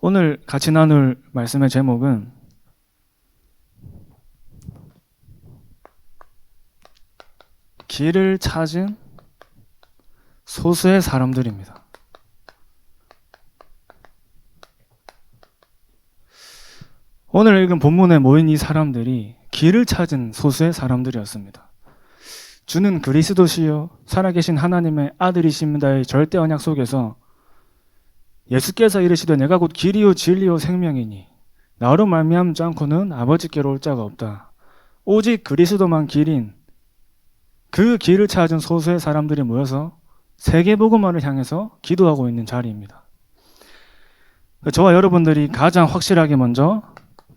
오늘 같이 나눌 말씀의 제목은 길을 찾은 소수의 사람들입니다. 오늘 읽은 본문에 모인 이 사람들이 길을 찾은 소수의 사람들이었습니다. 주는 그리스도시요 살아계신 하나님의 아들이십니다의 절대 언약 속에서 예수께서 이르시되 내가 곧 길이요 진리요 생명이니 나로 말미암지 않고는 아버지께로 올 자가 없다. 오직 그리스도만 길인 그 길을 찾은 소수의 사람들이 모여서 세계복음화를 향해서 기도하고 있는 자리입니다. 저와 여러분들이 가장 확실하게 먼저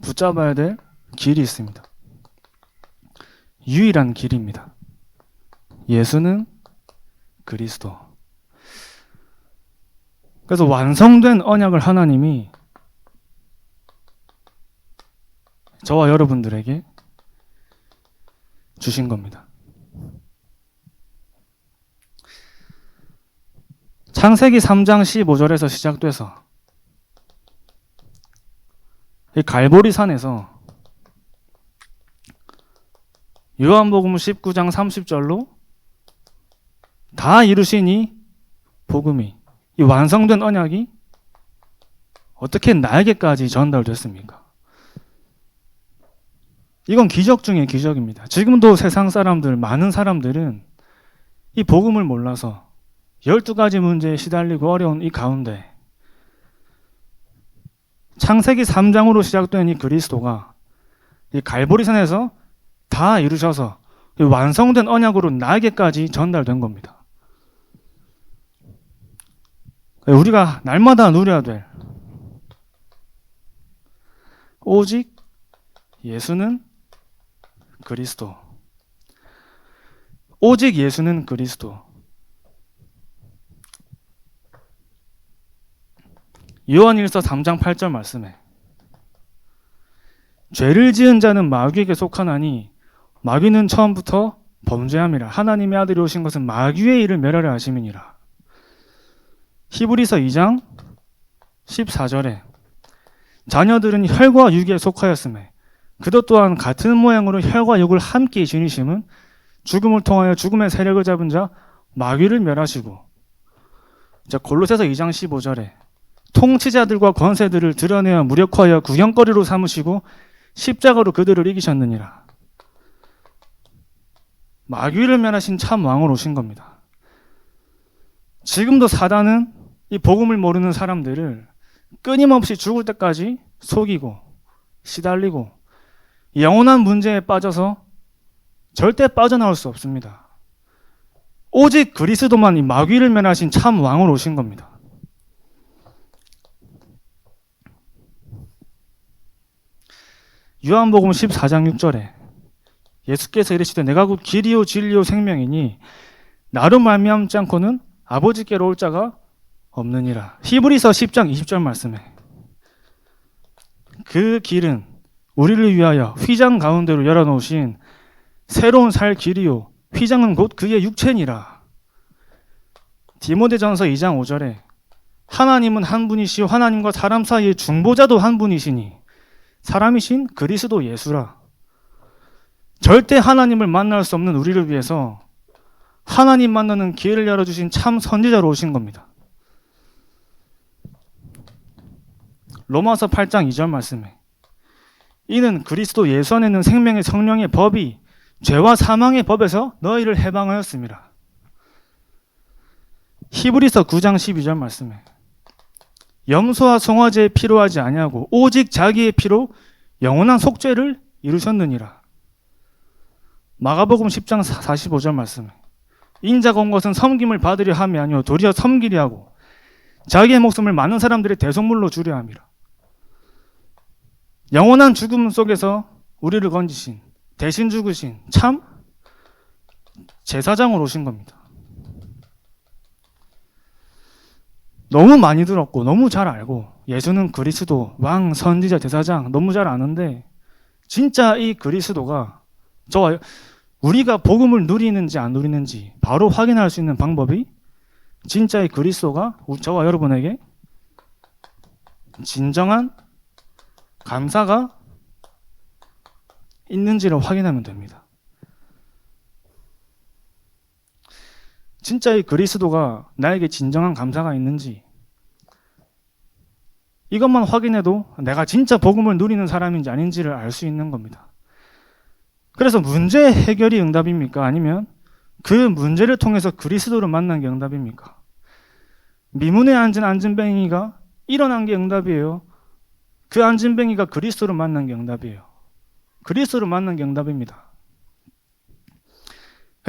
붙잡아야 될 길이 있습니다. 유일한 길입니다. 예수는 그리스도. 그래서 완성된 언약을 하나님이 저와 여러분들에게 주신 겁니다. 창세기 3장 15절에서 시작돼서 이 갈보리산에서 요한복음 19장 30절로 다 이루신 이 복음이, 이 완성된 언약이 어떻게 나에게까지 전달됐습니까? 이건 기적 중에 기적입니다. 지금도 세상 사람들, 많은 사람들은 이 복음을 몰라서 12가지 문제에 시달리고 어려운 이 가운데 창세기 3장으로 시작된 이 그리스도가 이 갈보리산에서 다 이루셔서 이 완성된 언약으로 나에게까지 전달된 겁니다. 우리가 날마다 누려야 될 오직 예수는 그리스도. 오직 예수는 그리스도. 요한일서 3장 8절 말씀에 죄를 지은 자는 마귀에게 속하나니 마귀는 처음부터 범죄함이라. 하나님의 아들이 오신 것은 마귀의 일을 멸하려 하심이니라. 히브리서 2장 14절에 자녀들은 혈과 육에 속하였음에 그도 또한 같은 모양으로 혈과 육을 함께 지니심은 죽음을 통하여 죽음의 세력을 잡은 자 마귀를 멸하시고, 골로새서 2장 15절에 통치자들과 권세들을 드러내어 무력화하여 구경거리로 삼으시고 십자가로 그들을 이기셨느니라. 마귀를 멸하신 참 왕으로 오신 겁니다. 지금도 사단은 이 복음을 모르는 사람들을 끊임없이 죽을 때까지 속이고 시달리고 영원한 문제에 빠져서 절대 빠져나올 수 없습니다. 오직 그리스도만 이 마귀를 멸하신 참 왕으로 오신 겁니다. 요한복음 14장 6절에 예수께서 이르시되 내가 곧 길이요 진리요 생명이니 나로 말미암지 않고는 아버지께로 올 자가 없느니라. 히브리서 10장 20절 말씀에 그 길은 우리를 위하여 휘장 가운데로 열어놓으신 새로운 살 길이요 휘장은 곧 그의 육체니라. 디모데전서 2장 5절에 하나님은 한 분이시요 하나님과 사람 사이의 중보자도 한 분이시니 사람이신 그리스도 예수라. 절대 하나님을 만날 수 없는 우리를 위해서 하나님 만나는 기회를 열어주신 참 선지자로 오신 겁니다. 로마서 8장 2절 말씀에 이는 그리스도 예수 안에 있는 생명의 성령의 법이 죄와 사망의 법에서 너희를 해방하였습니다. 히브리서 9장 12절 말씀에 염소와 송아지의 피로 하지 아니하고 오직 자기의 피로 영원한 속죄를 이루셨느니라. 마가복음 10장 45절 말씀에 인자가 온 것은 섬김을 받으려 함이 아니요 도리어 섬기려 하고 자기의 목숨을 많은 사람들의 대속물로 주려 함이라. 영원한 죽음 속에서 우리를 건지신, 대신 죽으신 참 제사장으로 오신 겁니다. 너무 많이 들었고 너무 잘 알고 예수는 그리스도, 왕, 선지자, 제사장 너무 잘 아는데 진짜 이 그리스도가 저와 우리가 복음을 누리는지 안 누리는지 바로 확인할 수 있는 방법이 진짜의 그리스도가 저와 여러분에게 진정한 감사가 있는지를 확인하면 됩니다. 진짜 이 그리스도가 나에게 진정한 감사가 있는지 이것만 확인해도 내가 진짜 복음을 누리는 사람인지 아닌지를 알 수 있는 겁니다. 그래서 문제 해결이 응답입니까? 아니면 그 문제를 통해서 그리스도를 만난 게 응답입니까? 미문에 앉은 안진뱅이가 일어난 게 응답이에요. 그 안진뱅이가 그리스도를 만난 게 응답이에요. 그리스도를 만난 게 응답입니다.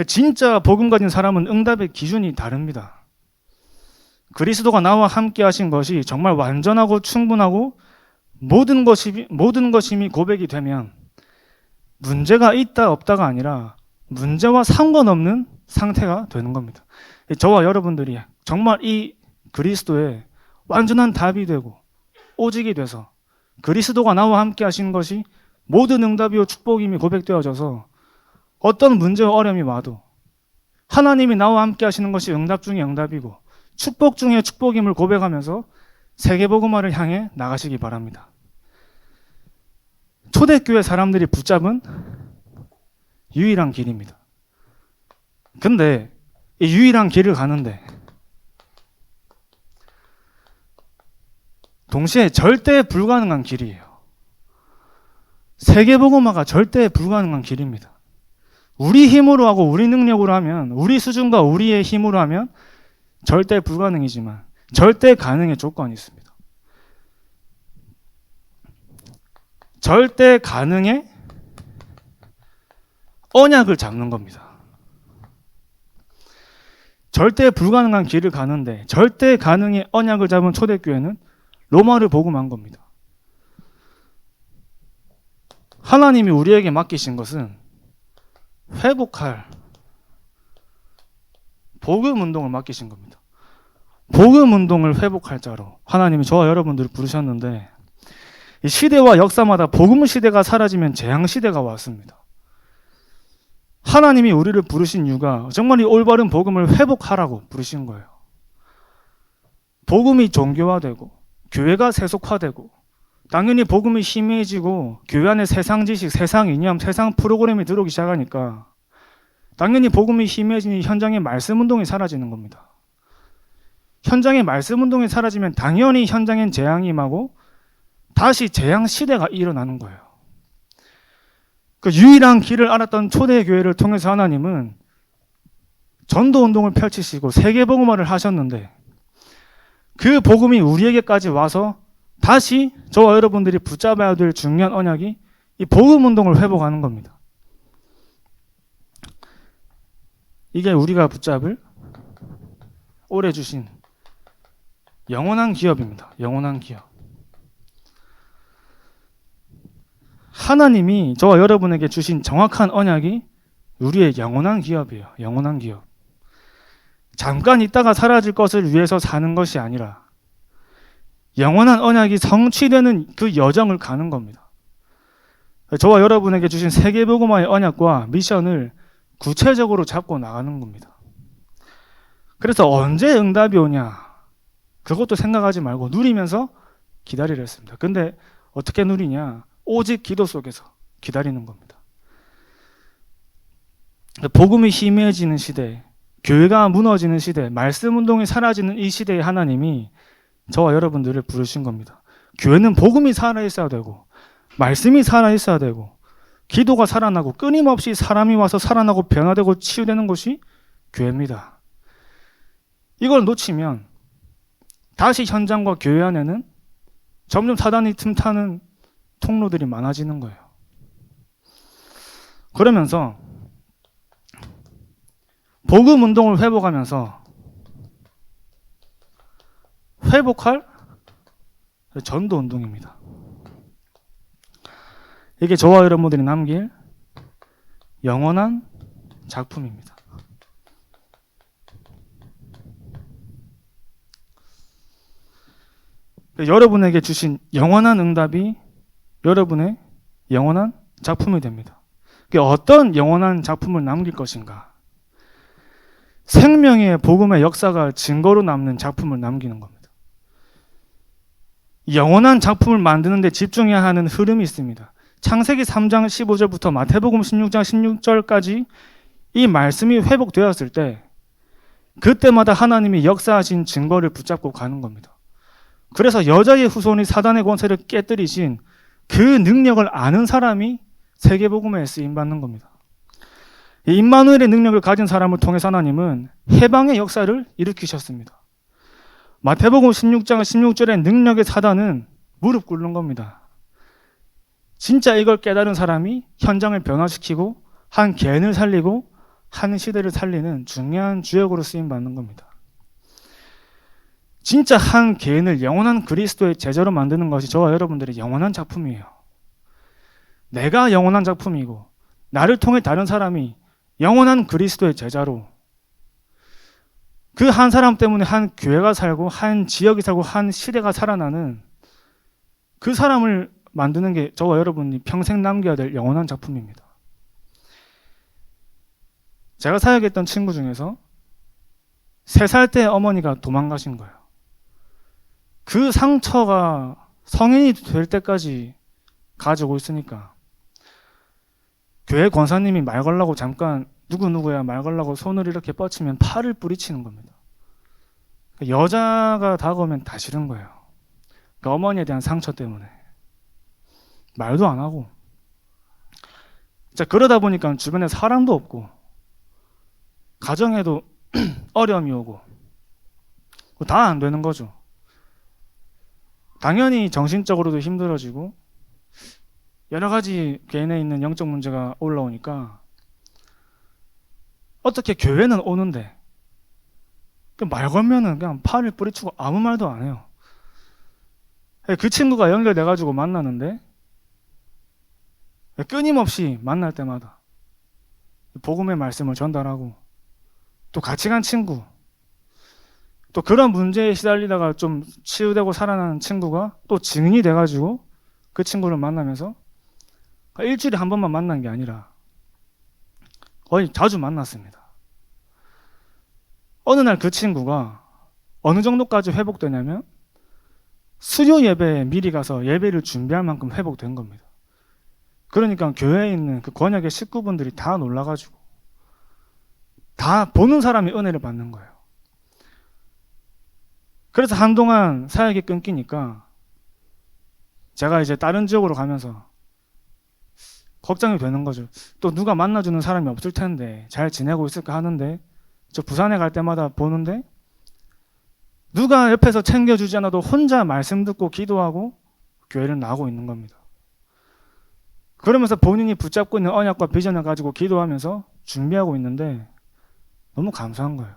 진짜 복음 가진 사람은 응답의 기준이 다릅니다. 그리스도가 나와 함께 하신 것이 정말 완전하고 충분하고 모든 것임이 고백이 되면 문제가 있다 없다가 아니라 문제와 상관없는 상태가 되는 겁니다. 저와 여러분들이 정말 이 그리스도의 완전한 답이 되고 오직이 돼서 그리스도가 나와 함께 하신 것이 모든 응답이요 축복임이 고백되어져서 어떤 문제와 어려움이 와도 하나님이 나와 함께 하시는 것이 응답 중에 응답이고 축복 중에 축복임을 고백하면서 세계복음화를 향해 나가시기 바랍니다. 초대교회 사람들이 붙잡은 유일한 길입니다. 근데 이 유일한 길을 가는데 동시에 절대 불가능한 길이에요. 세계복음화가 절대 불가능한 길입니다. 우리 힘으로 하고 우리 능력으로 하면 우리 수준과 우리의 힘으로 하면 절대 불가능이지만 절대 가능의 조건이 있습니다. 절대 가능의 언약을 잡는 겁니다. 절대 불가능한 길을 가는데 절대 가능의 언약을 잡은 초대교회는 로마를 복음한 겁니다. 하나님이 우리에게 맡기신 것은 회복할 복음 운동을 맡기신 겁니다. 복음 운동을 회복할 자로 하나님이 저와 여러분들을 부르셨는데 이 시대와 역사마다 복음 시대가 사라지면 재앙 시대가 왔습니다. 하나님이 우리를 부르신 이유가 정말 이 올바른 복음을 회복하라고 부르신 거예요. 복음이 종교화되고 교회가 세속화되고 당연히 복음이 희미해지고 교회 안에 세상 지식, 세상 이념, 세상 프로그램이 들어오기 시작하니까 당연히 복음이 희미해지니 현장의 말씀 운동이 사라지는 겁니다. 현장의 말씀 운동이 사라지면 당연히 현장엔 재앙이 임하고 다시 재앙 시대가 일어나는 거예요. 그 유일한 길을 알았던 초대교회를 통해서 하나님은 전도 운동을 펼치시고 세계복음화를 하셨는데 그 복음이 우리에게까지 와서 다시 저와 여러분들이 붙잡아야 될 중요한 언약이 이 복음 운동을 회복하는 겁니다. 이게 우리가 붙잡을 오래 주신 영원한 기업입니다. 영원한 기업. 하나님이 저와 여러분에게 주신 정확한 언약이 우리의 영원한 기업이에요. 영원한 기업. 잠깐 있다가 사라질 것을 위해서 사는 것이 아니라 영원한 언약이 성취되는 그 여정을 가는 겁니다. 저와 여러분에게 주신 세계복음화의 언약과 미션을 구체적으로 잡고 나가는 겁니다. 그래서 언제 응답이 오냐 그것도 생각하지 말고 누리면서 기다리려 했습니다. 근데 어떻게 누리냐? 오직 기도 속에서 기다리는 겁니다. 복음이 희미해지는 시대, 교회가 무너지는 시대, 말씀 운동이 사라지는 이 시대에 하나님이 저와 여러분들을 부르신 겁니다. 교회는 복음이 살아있어야 되고 말씀이 살아있어야 되고 기도가 살아나고 끊임없이 사람이 와서 살아나고 변화되고 치유되는 것이 교회입니다. 이걸 놓치면 다시 현장과 교회 안에는 점점 사단이 틈타는 통로들이 많아지는 거예요. 그러면서 복음 운동을 회복하면서 회복할 전도 운동입니다. 이게 저와 여러분들이 남길 영원한 작품입니다. 여러분에게 주신 영원한 응답이 여러분의 영원한 작품이 됩니다. 어떤 영원한 작품을 남길 것인가? 생명의 복음의 역사가 증거로 남는 작품을 남기는 겁니다. 영원한 작품을 만드는 데 집중해야 하는 흐름이 있습니다. 창세기 3장 15절부터 마태복음 16장 16절까지 이 말씀이 회복되었을 때 그때마다 하나님이 역사하신 증거를 붙잡고 가는 겁니다. 그래서 여자의 후손이 사단의 권세를 깨뜨리신 그 능력을 아는 사람이 세계복음에 쓰임받는 겁니다. 이 임마누엘의 능력을 가진 사람을 통해서 하나님은 해방의 역사를 일으키셨습니다. 마태복음 16장 16절의 능력의 사단은 무릎 꿇는 겁니다. 진짜 이걸 깨달은 사람이 현장을 변화시키고 한 개인을 살리고 한 시대를 살리는 중요한 주역으로 쓰임받는 겁니다. 진짜 한 개인을 영원한 그리스도의 제자로 만드는 것이 저와 여러분들의 영원한 작품이에요. 내가 영원한 작품이고 나를 통해 다른 사람이 영원한 그리스도의 제자로, 그 한 사람 때문에 한 교회가 살고 한 지역이 살고 한 시대가 살아나는 그 사람을 만드는 게 저와 여러분이 평생 남겨야 될 영원한 작품입니다. 제가 사역했던 친구 중에서 3살 때 어머니가 도망가신 거예요. 그 상처가 성인이 될 때까지 가지고 있으니까 교회 권사님이 말 걸라고 잠깐 누구누구야 말 걸라고 손을 이렇게 뻗치면 팔을 뿌리치는 겁니다. 여자가 다가오면 다 싫은 거예요. 그 어머니에 대한 상처 때문에 말도 안 하고, 자, 그러다 보니까 주변에 사람도 없고 가정에도 어려움이 오고 다 안 되는 거죠. 당연히 정신적으로도 힘들어지고 여러 가지 개인에 있는 영적 문제가 올라오니까 어떻게 교회는 오는데 말 걸면은 그냥 팔을 뿌리치고 아무 말도 안 해요. 그 친구가 연결돼가지고 만나는데 끊임없이 만날 때마다 복음의 말씀을 전달하고, 또 같이 간 친구, 또 그런 문제에 시달리다가 좀 치유되고 살아나는 친구가 또 증인이 돼가지고 그 친구를 만나면서 일주일에 한 번만 만난 게 아니라 거의 자주 만났습니다. 어느 날 그 친구가 어느 정도까지 회복되냐면 수요 예배에 미리 가서 예배를 준비할 만큼 회복된 겁니다. 그러니까 교회에 있는 그 권역의 식구분들이 다 놀라가지고 다 보는 사람이 은혜를 받는 거예요. 그래서 한동안 사역이 끊기니까 제가 이제 다른 지역으로 가면서 걱정이 되는 거죠. 또 누가 만나주는 사람이 없을 텐데 잘 지내고 있을까 하는데, 저 부산에 갈 때마다 보는데 누가 옆에서 챙겨주지 않아도 혼자 말씀 듣고 기도하고 교회를 나가고 있는 겁니다. 그러면서 본인이 붙잡고 있는 언약과 비전을 가지고 기도하면서 준비하고 있는데 너무 감사한 거예요.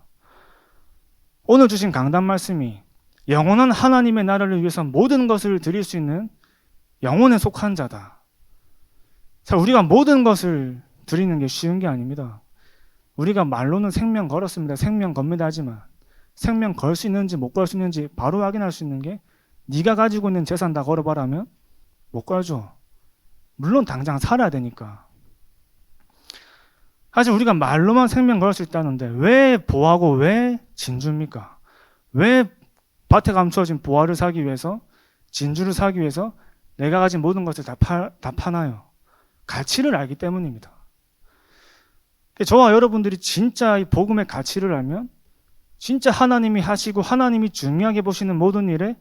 오늘 주신 강단 말씀이 영원한 하나님의 나라를 위해서 모든 것을 드릴 수 있는 영혼에 속한 자다. 자, 우리가 모든 것을 드리는 게 쉬운 게 아닙니다. 우리가 말로는 생명 걸었습니다. 생명 겁니다 하지만 생명 걸 수 있는지 못 걸 수 있는지 바로 확인할 수 있는 게 네가 가지고 있는 재산 다 걸어봐라 하면 못 걸죠. 물론 당장 살아야 되니까. 사실 우리가 말로만 생명 걸 수 있다는데 왜 보하고 왜 진주입니까? 왜 밭에 감추어진 보화를 사기 위해서, 진주를 사기 위해서 내가 가진 모든 것을 다 파나요? 가치를 알기 때문입니다. 저와 여러분들이 진짜 이 복음의 가치를 알면 진짜 하나님이 하시고 하나님이 중요하게 보시는 모든 일에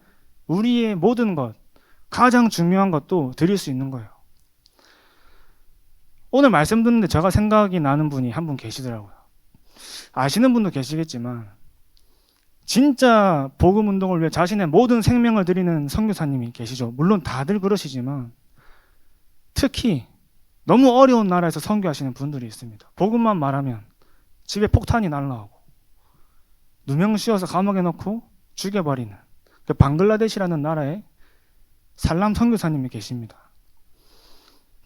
우리의 모든 것, 가장 중요한 것도 드릴 수 있는 거예요. 오늘 말씀 듣는데 제가 생각이 나는 분이 한 분 계시더라고요. 아시는 분도 계시겠지만 진짜 복음 운동을 위해 자신의 모든 생명을 드리는 선교사님이 계시죠. 물론 다들 그러시지만 특히 너무 어려운 나라에서 선교하시는 분들이 있습니다. 복음만 말하면 집에 폭탄이 날라오고 누명 씌워서 감옥에 넣고 죽여버리는 그 방글라데시라는 나라에 살람 선교사님이 계십니다.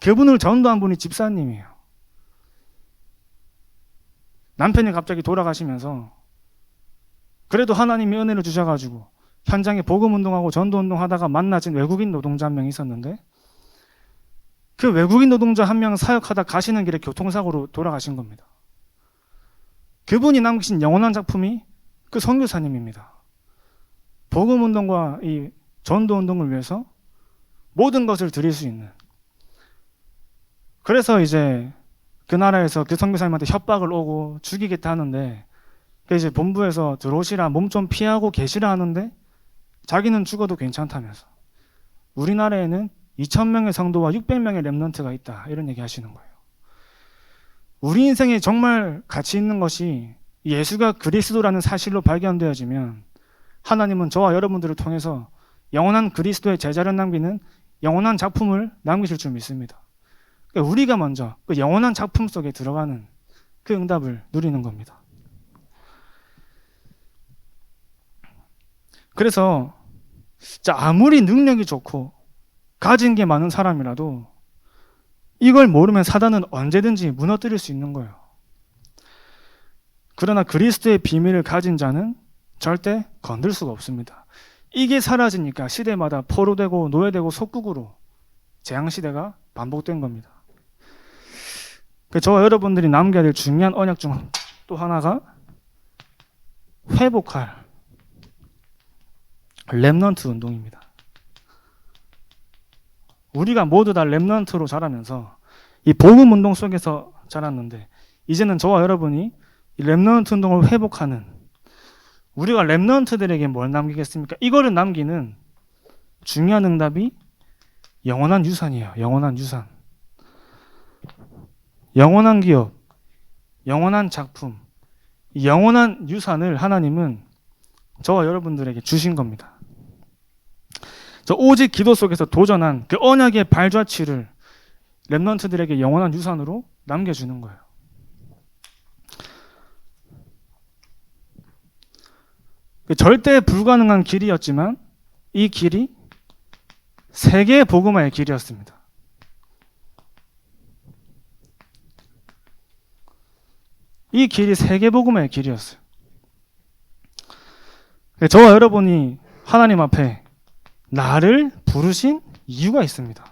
그분을 전도한 분이 집사님이에요. 남편이 갑자기 돌아가시면서 그래도 하나님이 은혜를 주셔가지고 현장에 복음 운동하고 전도 운동하다가 만나진 외국인 노동자 한 명 있었는데, 그 외국인 노동자 한 명 사역하다 가시는 길에 교통사고로 돌아가신 겁니다. 그분이 남기신 영원한 작품이 그 선교사님입니다. 복음 운동과 이 전도 운동을 위해서 모든 것을 드릴 수 있는. 그래서 이제 그 나라에서 그 선교사님한테 협박을 오고 죽이겠다 하는데, 이제 본부에서 들어오시라, 몸 좀 피하고 계시라 하는데 자기는 죽어도 괜찮다면서. 우리나라에는 2,000명의 성도와 600명의 렘넌트가 있다, 이런 얘기 하시는 거예요. 우리 인생에 정말 가치 있는 것이 예수가 그리스도라는 사실로 발견되어지면 하나님은 저와 여러분들을 통해서 영원한 그리스도의 제자를 남기는 영원한 작품을 남기실 줄 믿습니다. 그러니까 우리가 먼저 그 영원한 작품 속에 들어가는 그 응답을 누리는 겁니다. 그래서 아무리 능력이 좋고 가진 게 많은 사람이라도 이걸 모르면 사단은 언제든지 무너뜨릴 수 있는 거예요. 그러나 그리스도의 비밀을 가진 자는 절대 건들 수가 없습니다. 이게 사라지니까 시대마다 포로되고 노예되고 속국으로 재앙시대가 반복된 겁니다. 저와 여러분들이 남겨야 될 중요한 언약 중 또 하나가 회복할 렘넌트 운동입니다. 우리가 모두 다 렘넌트로 자라면서 이 복음 운동 속에서 자랐는데, 이제는 저와 여러분이 이 렘넌트 운동을 회복하는, 우리가 렘넌트들에게 뭘 남기겠습니까? 이거를 남기는 중요한 응답이 영원한 유산이에요. 영원한 유산. 영원한 기업, 영원한 작품, 이 영원한 유산을 하나님은 저와 여러분들에게 주신 겁니다. 오직 기도 속에서 도전한 그 언약의 발자취를 렘넌트들에게 영원한 유산으로 남겨주는 거예요. 절대 불가능한 길이었지만 이 길이 세계 복음화의 길이었습니다. 이 길이 세계 복음화의 길이었어요. 저와 여러분이 하나님 앞에 나를 부르신 이유가 있습니다.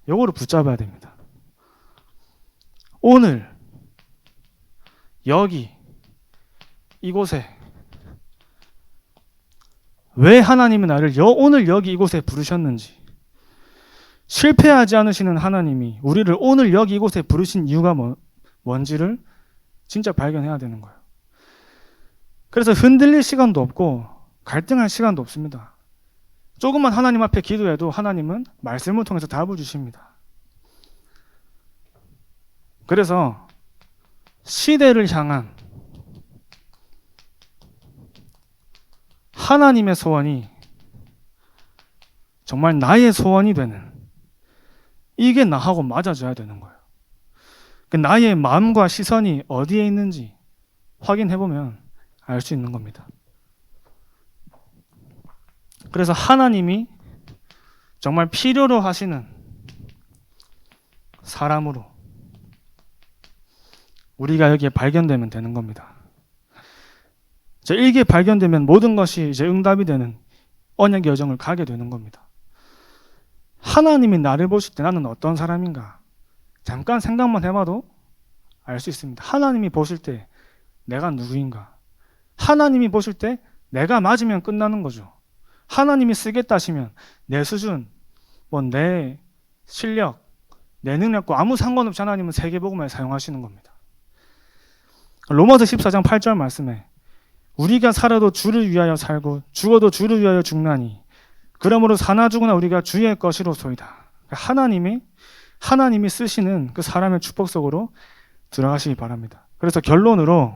요거를 붙잡아야 됩니다. 오늘 여기 이곳에 왜 하나님이 나를 오늘 여기 이곳에 부르셨는지, 실패하지 않으시는 하나님이 우리를 오늘 여기 이곳에 부르신 이유가 뭔지를 진짜 발견해야 되는 거예요. 그래서 흔들릴 시간도 없고 갈등할 시간도 없습니다. 조금만 하나님 앞에 기도해도 하나님은 말씀을 통해서 답을 주십니다. 그래서 시대를 향한 하나님의 소원이 정말 나의 소원이 되는, 이게 나하고 맞아져야 되는 거예요. 나의 마음과 시선이 어디에 있는지 확인해보면 알 수 있는 겁니다. 그래서 하나님이 정말 필요로 하시는 사람으로 우리가 여기에 발견되면 되는 겁니다. 이게 발견되면 모든 것이 이제 응답이 되는 언약의 여정을 가게 되는 겁니다. 하나님이 나를 보실 때 나는 어떤 사람인가? 잠깐 생각만 해봐도 알 수 있습니다. 하나님이 보실 때 내가 누구인가? 하나님이 보실 때 내가 맞으면 끝나는 거죠. 하나님이 쓰겠다 하시면 내 수준, 내 실력, 내 능력과 아무 상관없이 하나님은 세계복음에 사용하시는 겁니다. 로마서 14장 8절 말씀에 우리가 살아도 주를 위하여 살고 죽어도 주를 위하여 죽나니 그러므로 사나 죽으나 우리가 주의 것이로소이다. 하나님이 쓰시는 그 사람의 축복 속으로 들어가시기 바랍니다. 그래서 결론으로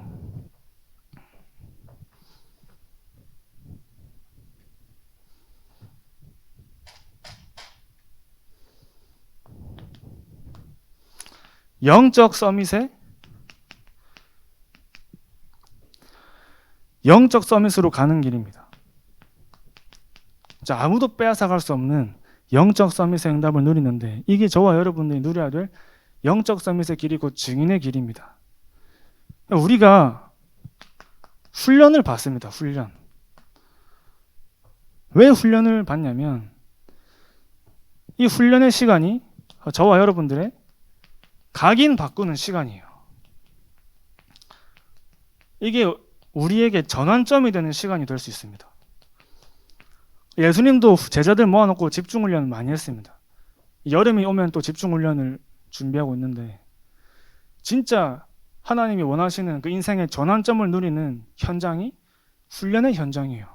영적 서밋으로 가는 길입니다. 아무도 빼앗아갈 수 없는 영적 서밋의 응답을 누리는데, 이게 저와 여러분들이 누려야 될 영적 서밋의 길이 곧 증인의 길입니다. 우리가 훈련을 받습니다. 훈련. 왜 훈련을 받냐면 이 훈련의 시간이 저와 여러분들의 각인 바꾸는 시간이에요. 이게 우리에게 전환점이 되는 시간이 될 수 있습니다. 예수님도 제자들 모아놓고 집중훈련 많이 했습니다. 여름이 오면 또 집중훈련을 준비하고 있는데 진짜 하나님이 원하시는 그 인생의 전환점을 누리는 현장이 훈련의 현장이에요.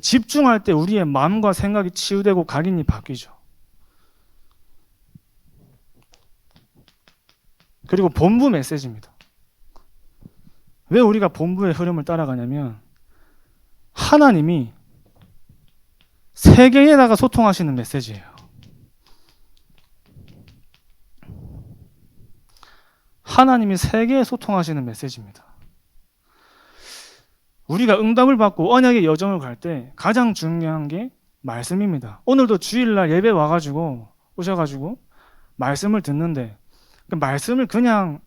집중할 때 우리의 마음과 생각이 치유되고 각인이 바뀌죠. 그리고 본부 메시지입니다. 왜 우리가 본부의 흐름을 따라가냐면 하나님이 세계에다가 소통하시는 메시지예요. 하나님이 세계에 소통하시는 메시지입니다. 우리가 응답을 받고 언약의 여정을 갈 때 가장 중요한 게 말씀입니다. 오늘도 주일날 예배 오셔가지고 말씀을 듣는데 그 말씀을 그냥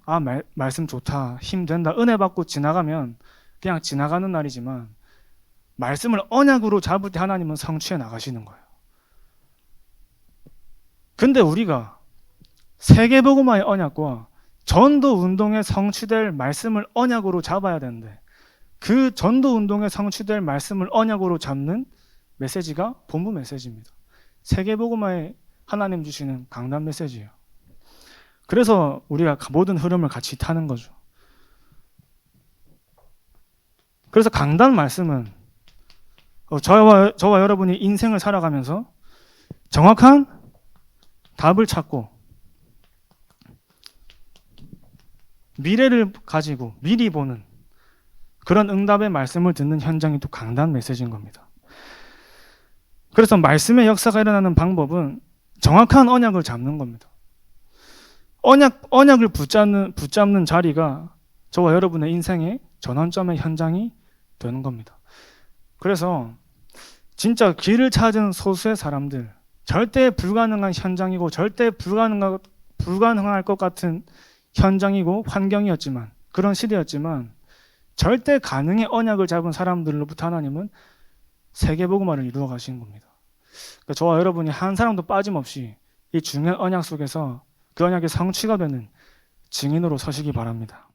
말씀 좋다, 힘된다, 은혜 받고 지나가면 그냥 지나가는 날이지만 말씀을 언약으로 잡을 때 하나님은 성취해 나가시는 거예요. 근데 우리가 세계복음화의 언약과 전도 운동에 성취될 말씀을 언약으로 잡아야 되는데 그 전도 운동에 성취될 말씀을 언약으로 잡는 메시지가 본부 메시지입니다. 세계복음화에 하나님 주시는 강단 메시지예요. 그래서 우리가 모든 흐름을 같이 타는 거죠. 그래서 강단 말씀은 저와 여러분이 인생을 살아가면서 정확한 답을 찾고 미래를 가지고 미리 보는 그런 응답의 말씀을 듣는 현장이 또 강단 메시지인 겁니다. 그래서 말씀의 역사가 일어나는 방법은 정확한 언약을 잡는 겁니다. 언약을 붙잡는 자리가 저와 여러분의 인생의 전환점의 현장이 되는 겁니다. 그래서 진짜 길을 찾은 소수의 사람들, 절대 불가능한 현장이고 절대 불가능할 것 같은 현장이고 환경이었지만 그런 시대였지만 절대 가능의 언약을 잡은 사람들로부터 하나님은 세계복음화를 이루어 가시는 겁니다. 그러니까 저와 여러분이 한 사람도 빠짐없이 이 중요한 언약 속에서 그 언약의 성취가 되는 증인으로 서시기 바랍니다.